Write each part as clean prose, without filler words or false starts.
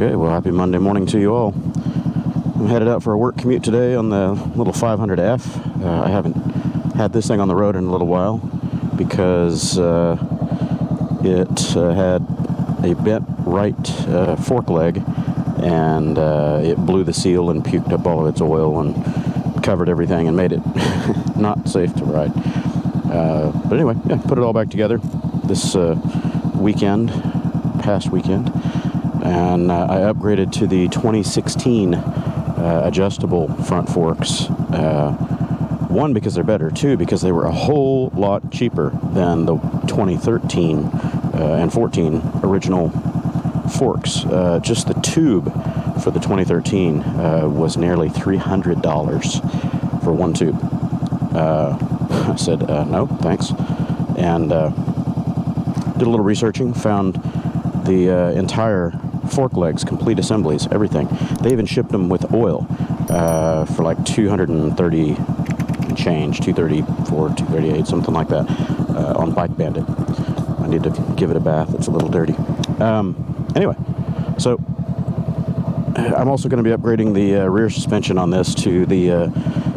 Okay, well, happy Monday morning to you all. I'm headed out for a work commute today on the little 500F. I haven't had this thing on the road in a little while because it had a bent right fork leg, and it blew the seal and puked up all of its oil and covered everything and made it not safe to ride. But anyway, yeah, put it all back together this past weekend, and I upgraded to the 2016 adjustable front forks. One, because they're better. Two, because they were a whole lot cheaper than the 2013 and 14 original forks. Just the tube for the 2013 was nearly $300 for one tube. I said, no, thanks. And did a little researching, found the entire fork legs, complete assemblies, everything. They even shipped them with oil for like $230 and change, $234, $238, something like that, on Bike Bandit. I need to give it a bath. It's a little dirty. Anyway, so I'm also going to be upgrading the rear suspension on this to the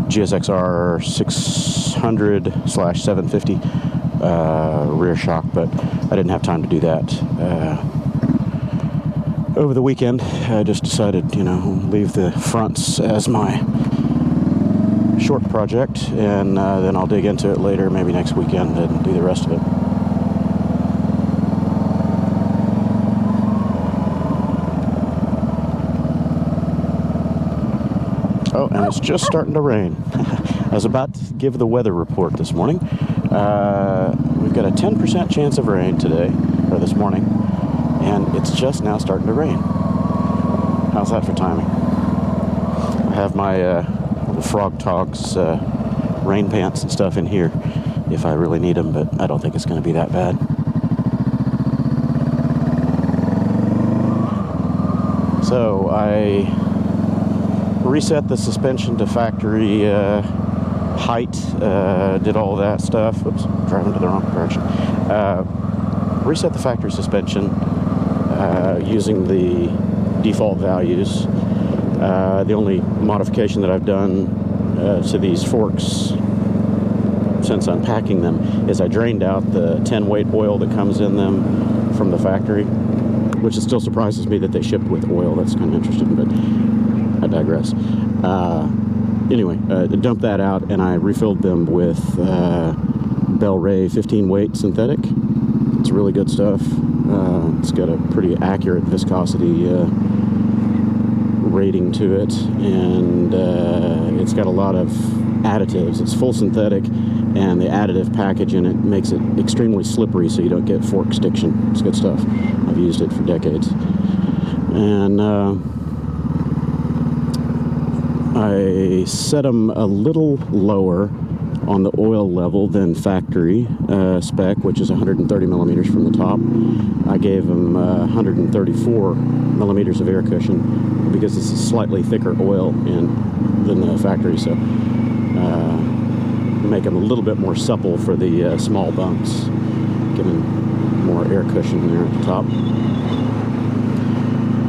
GSX-R600/750 rear shock, but I didn't have time to do that over the weekend. I just decided, leave the fronts as my short project, and then I'll dig into it later, maybe next weekend, and do the rest of it. Oh, and it's just starting to rain. I was about to give the weather report this morning. We've got a 10% chance of rain today, or this morning, and it's just now starting to rain. How's that for timing? I have my little Frog Togs rain pants and stuff in here if I really need them, but I don't think it's going to be that bad. So I reset the suspension to factory height, did all that stuff. Oops, driving to the wrong direction. Reset the factory suspension using the default values. The only modification that I've done to these forks since unpacking them is I drained out the 10 weight oil that comes in them from the factory, which it still surprises me that they shipped with oil. That's kind of interesting, but I digress. Anyway, I dumped that out, and I refilled them with Bel-Ray 15 weight synthetic. It's really good stuff. It's got a pretty accurate viscosity rating to it, and it's got a lot of additives. It's full synthetic, and the additive package in it makes it extremely slippery so you don't get fork stiction. It's good stuff. I've used it for decades. And I set them a little lower on the oil level than factory spec, which is 130 millimeters from the top. I gave them 134 millimeters of air cushion because it's a slightly thicker oil than the factory, so make them a little bit more supple for the small bumps, giving more air cushion there at the top.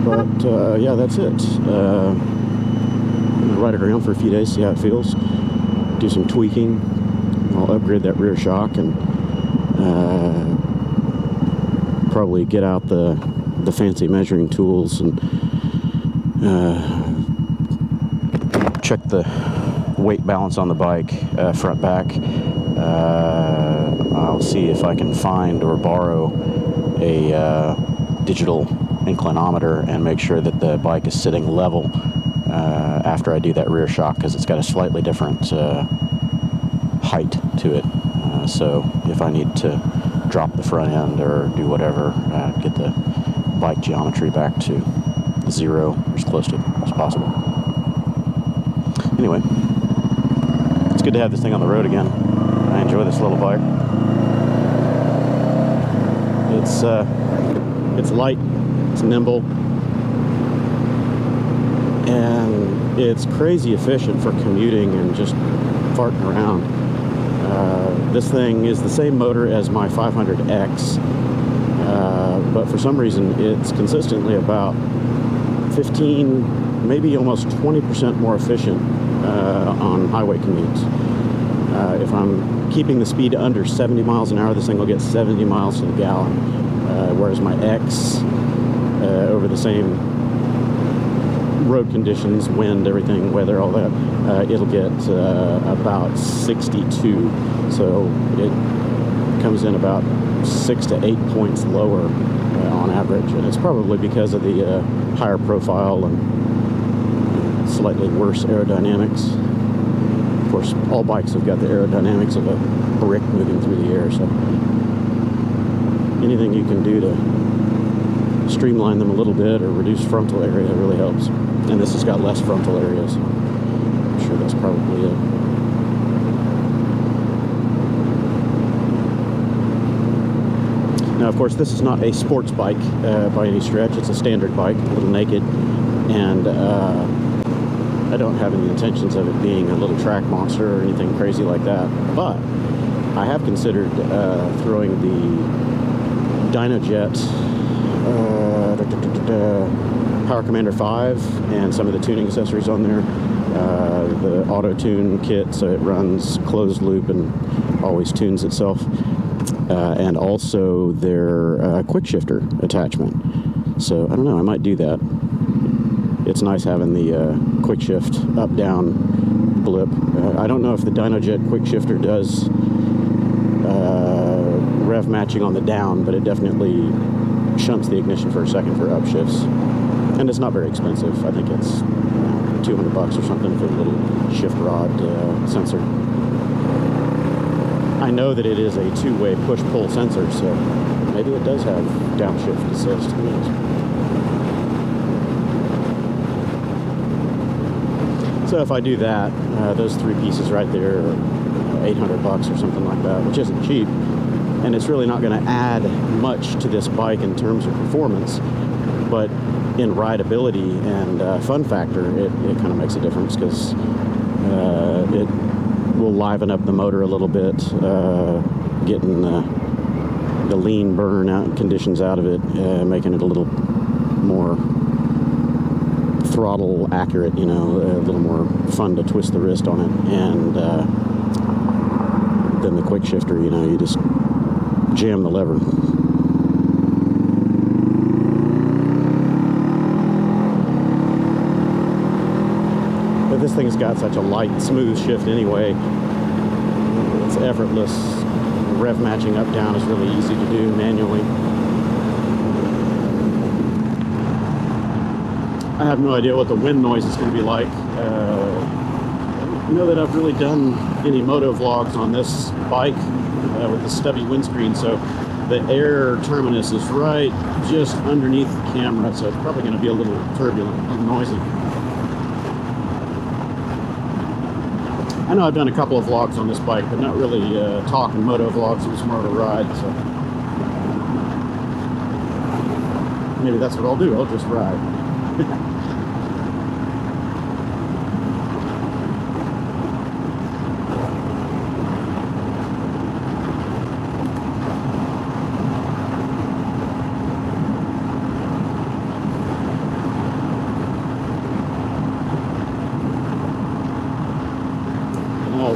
But yeah, that's it. Ride it around for a few days, see how it feels, do some tweaking. I'll upgrade that rear shock and probably get out the fancy measuring tools and check the weight balance on the bike, front back. I'll see if I can find or borrow a digital inclinometer and make sure that the bike is sitting level after I do that rear shock, because it's got a slightly different height to it. So if I need to drop the front end or do whatever, get the bike geometry back to 0 or as close to it as possible. Anyway, it's good to have this thing on the road again. I enjoy this little bike. It's light, it's nimble, and it's crazy efficient for commuting and just farting around. This thing is the same motor as my 500X, but for some reason it's consistently about 15, maybe almost 20% more efficient on highway commutes. If I'm keeping the speed under 70 miles an hour, this thing will get 70 miles to the gallon. Whereas my X, over the same road conditions, wind, everything, weather, all that, it'll get about 62. So it comes in about 6 to 8 points lower on average, and it's probably because of the higher profile and slightly worse aerodynamics. Of course, all bikes have got the aerodynamics of a brick moving through the air, so anything you can do to streamline them a little bit or reduce frontal area really helps. And this has got less frontal area, so I'm sure that's probably it. Now, of course, this is not a sports bike by any stretch. It's a standard bike, a little naked, and I don't have any intentions of it being a little track monster or anything crazy like that. But I have considered throwing the DynoJet Power Commander 5 and some of the tuning accessories on there. The auto-tune kit, so it runs closed loop and always tunes itself. And also their quick shifter attachment. So I don't know, I might do that. It's nice having the quick shift up down blip. I don't know if the DynoJet quick shifter does rev matching on the down, but it definitely shunts the ignition for a second for upshifts. And it's not very expensive. I think it's $200 or something for the little shift rod sensor. I know that it is a two-way push-pull sensor, so maybe it does have downshift assist. Who knows? So if I do that, those three pieces right there are $800 or something like that, which isn't cheap. And it's really not going to add much to this bike in terms of performance, but in rideability and fun factor, it kind of makes a difference, because it will liven up the motor a little bit, getting the lean burn out conditions out of it, making it a little more throttle accurate, you know, a little more fun to twist the wrist on it. And then the quick shifter, you know, you just jam the lever. But this thing's got such a light, smooth shift anyway. It's effortless. Rev matching up down is really easy to do manually. I have no idea what the wind noise is going to be like. I know that I've really done any moto vlogs on this bike with the stubby windscreen, so the air terminus is right just underneath the camera, so it's probably going to be a little turbulent and noisy. I know I've done a couple of vlogs on this bike, but not really talking moto vlogs. It was more of a ride, so maybe that's what I'll do. I'll just ride.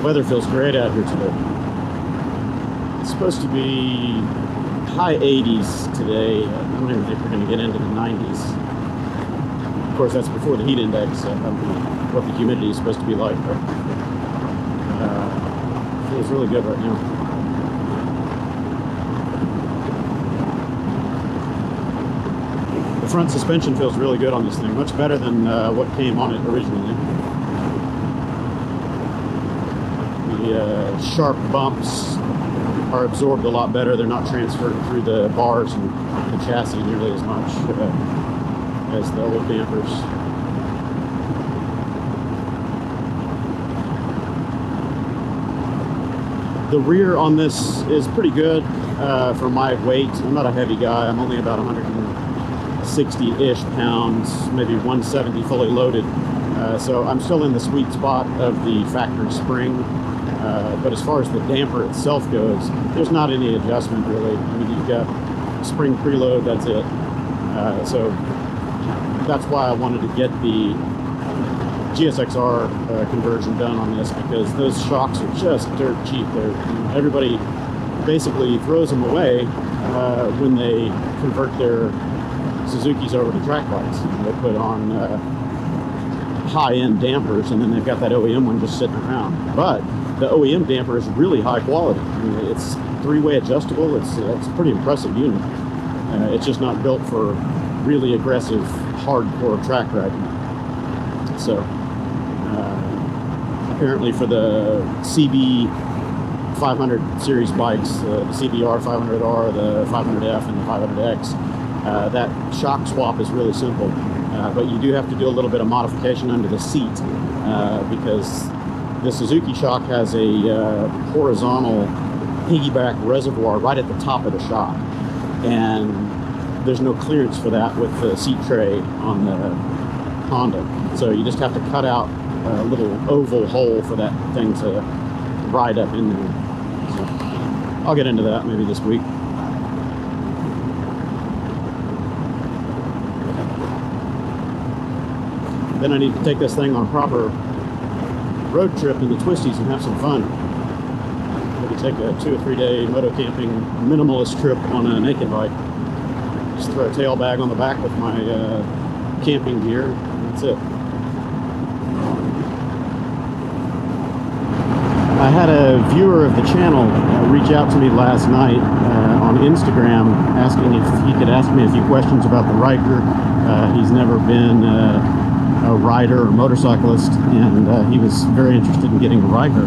Weather feels great out here today. It's supposed to be high 80s today. I don't even think we're going to get into the 90s. Of course, that's before the heat index. I don't know what the humidity is supposed to be like, but it feels really good right now. The front suspension feels really good on this thing, much better than what came on it originally. The sharp bumps are absorbed a lot better. They're not transferred through the bars and the chassis nearly as much as the old dampers. The rear on this is pretty good for my weight. I'm not a heavy guy. I'm only about 160-ish pounds, maybe 170 fully loaded. So I'm still in the sweet spot of the factory spring. But as far as the damper itself goes, there's not any adjustment really. I mean, you've got spring preload, that's it. So that's why I wanted to get the GSX-R conversion done on this, because those shocks are just dirt cheap. Everybody basically throws them away when they convert their Suzukis over to track bikes. They put on high-end dampers, and then they've got that OEM one just sitting around. But the OEM damper is really high quality. I mean, it's three-way adjustable. It's a pretty impressive unit. It's just not built for really aggressive, hardcore track riding. So apparently for the CB500 series bikes, the CBR 500R, the 500F, and the 500X, that shock swap is really simple. But you do have to do a little bit of modification under the seat, because the Suzuki shock has a horizontal piggyback reservoir right at the top of the shock, and there's no clearance for that with the seat tray on the Honda. So you just have to cut out a little oval hole for that thing to ride up in there. So I'll get into that maybe this week. Then I need to take this thing on a proper road trip in the twisties and have some fun. Maybe take a 2 or 3 day moto camping minimalist trip on a naked bike. Just throw a tail bag on the back with my camping gear, and that's it. I had a viewer of the channel reach out to me last night on Instagram asking if he could ask me a few questions about the Ryker. He's never been a rider or motorcyclist, and he was very interested in getting a Ryker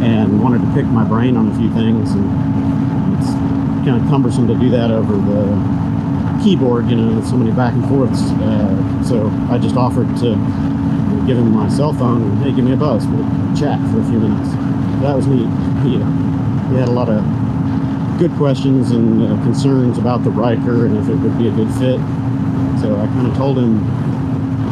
and wanted to pick my brain on a few things, and it's kind of cumbersome to do that over the keyboard, you know, with so many back and forths. So I just offered to give him my cell phone and, hey, give me a buzz, we'll chat for a few minutes. That was neat. He had a lot of good questions and concerns about the Ryker and if it would be a good fit. So I kind of told him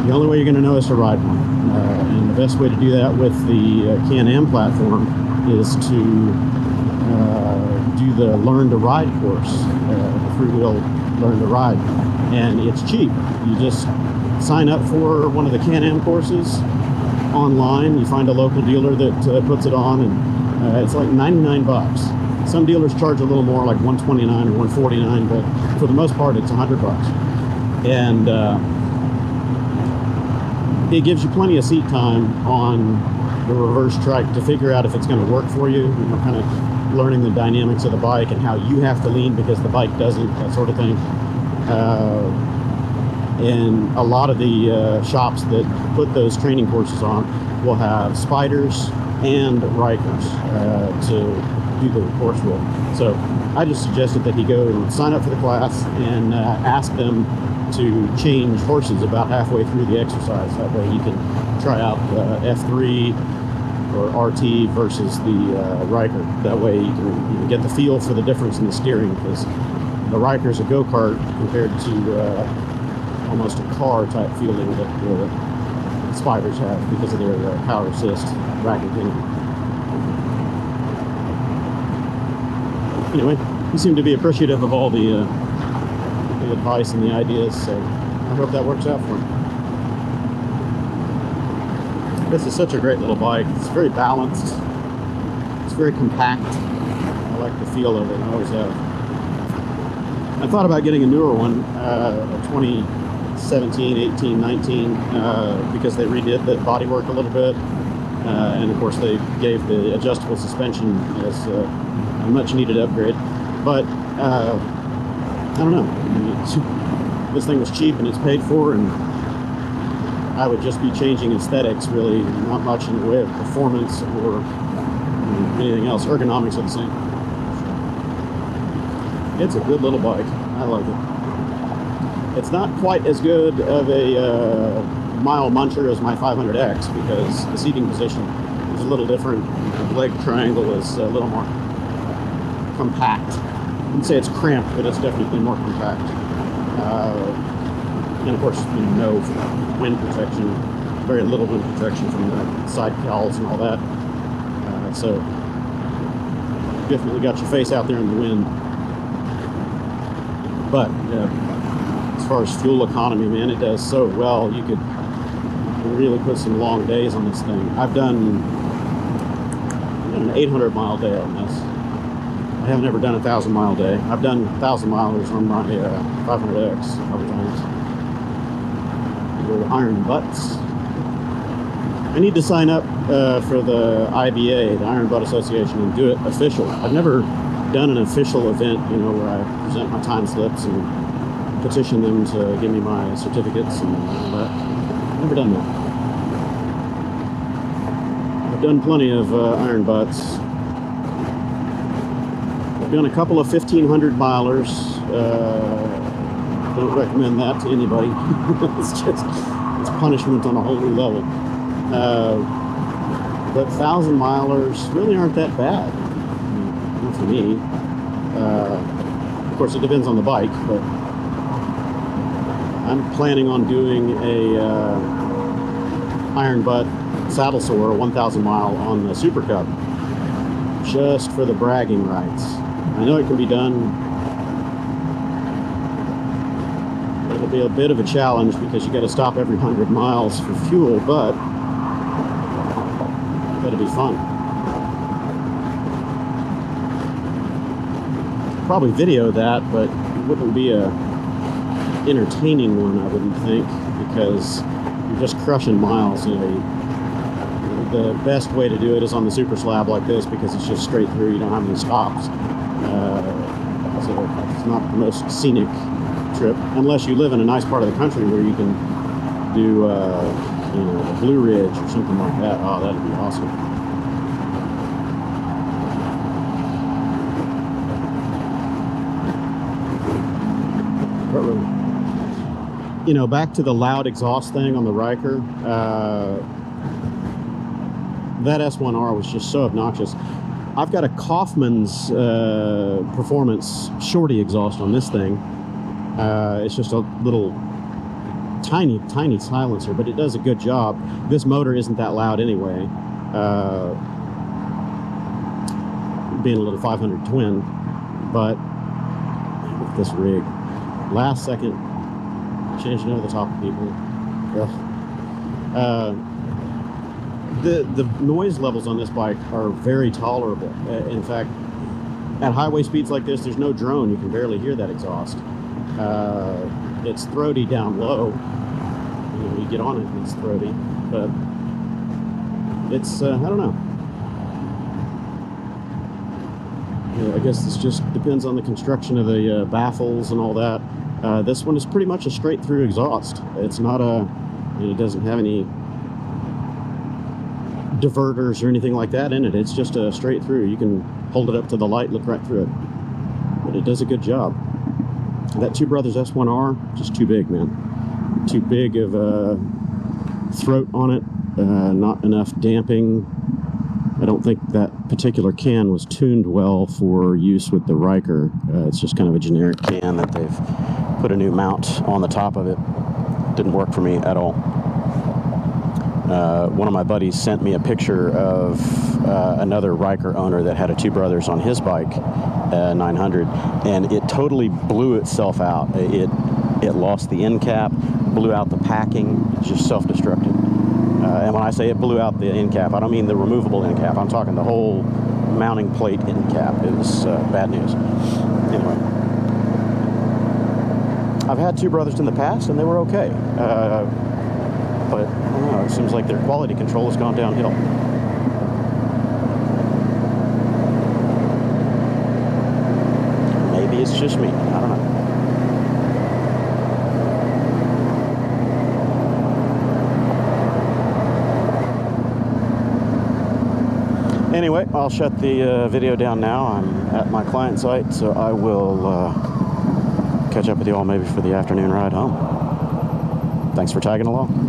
the only way you're going to know is to ride one. And the best way to do that with the Can-Am platform is to do the Learn to Ride course, the freewheel Learn to Ride. And it's cheap. You just sign up for one of the Can-Am courses online. You find a local dealer that puts it on, and it's like 99 bucks. Some dealers charge a little more, like 129 or 149, but for the most part it's 100 bucks. And it gives you plenty of seat time on the reverse trike to figure out if it's going to work for you. You know, kind of learning the dynamics of the bike and how you have to lean because the bike doesn't, that sort of thing. And a lot of the shops that put those training courses on will have Spiders and Rykers to do the course with. So I just suggested that he go and sign up for the class and ask them to change horses about halfway through the exercise. That way you can try out the F3 or RT versus the Ryker. That way you can get the feel for the difference in the steering, because the Ryker's a go-kart compared to almost a car type feeling that the Spiders have because of their power assist rack and pinion. Anyway, he seemed to be appreciative of all the advice and the ideas, so I hope that works out for him. This is such a great little bike. It's very balanced. It's very compact. I like the feel of it. I always have. I thought about getting a newer one, a 2017, 18, 19, because they redid the bodywork a little bit, and of course they gave the adjustable suspension as a much needed upgrade. But I don't know. I mean, this thing was cheap and it's paid for, and I would just be changing aesthetics, really, not much in the way of performance or anything else. Ergonomics are the same. It's a good little bike. I like it. It's not quite as good of a mile muncher as my 500X because the seating position is a little different. The leg triangle is a little more compact. I wouldn't say it's cramped, but it's definitely more compact. And of course, no wind protection, very little wind protection from the side cowls and all that. So definitely got your face out there in the wind. But as far as fuel economy, man, it does so well. You could really put some long days on this thing. I've done an 800-mile day on this. I haven't ever done a 1,000-mile day. I've done 1,000 milers on my 500X a couple times. Little iron butts. I need to sign up for the IBA, the Iron Butt Association, and do it official. I've never done an official event, you know, where I present my time slips and petition them to give me my certificates and all that. I've never done that. I've done plenty of iron butts. I've done a couple of 1,500 milers. Don't recommend that to anybody. It's punishment on a whole new level. But 1,000 milers really aren't that bad. Not for me. Of course, it depends on the bike, but I'm planning on doing a iron butt saddle sore 1,000 mile on the Super Cub, just for the bragging rights. I know it can be done. It'll be a bit of a challenge because you got to stop every 100 miles for fuel, but it'll be fun. Probably video that, but it wouldn't be a entertaining one, I wouldn't think, because you're just crushing miles. You know, the best way to do it is on the super slab like this, because it's just straight through. You don't have any stops. So it's not the most scenic trip, unless you live in a nice part of the country where you can do, you know, the Blue Ridge or something like that. Oh, that'd be awesome. You know, back to the loud exhaust thing on the Ryker, that S1R was just so obnoxious. I've got a Coffman's Performance Shorty exhaust on this thing. It's just a little tiny silencer, but it does a good job. This motor isn't that loud anyway, being a little 500 twin, but with this rig, last second changing over the top of people. The noise levels on this bike are very tolerable. In fact, at highway speeds like this, there's no drone. You can barely hear that exhaust. It's throaty down low. You know, you get on it and it's throaty, but it's, I don't know. You know, I guess this just depends on the construction of the baffles and all that. This one is pretty much a straight through exhaust. It's not a, you know, it doesn't have any diverters or anything like that in it. It's just a straight through. You can hold it up to the light, look right through it. But it does a good job. That Two Brothers S1R, just too big, man. Too big of a throat on it. Not enough damping. I don't think that particular can was tuned well for use with the Ryker. It's just kind of a generic can that they've put a new mount on the top of it. Didn't work for me at all. One of my buddies sent me a picture of another Ryker owner that had a Two Brothers on his bike, 900, and it totally blew itself out. It lost the end cap, blew out the packing, just self-destructed. And when I say it blew out the end cap, I don't mean the removable end cap. I'm talking the whole mounting plate end cap. It was bad news. Anyway, I've had Two Brothers in the past, and they were okay. But I don't know, it seems like their quality control has gone downhill. Maybe it's just me. I don't know. Anyway, I'll shut the video down now. I'm at my client site, so I will catch up with you all maybe for the afternoon ride home. Thanks for tagging along.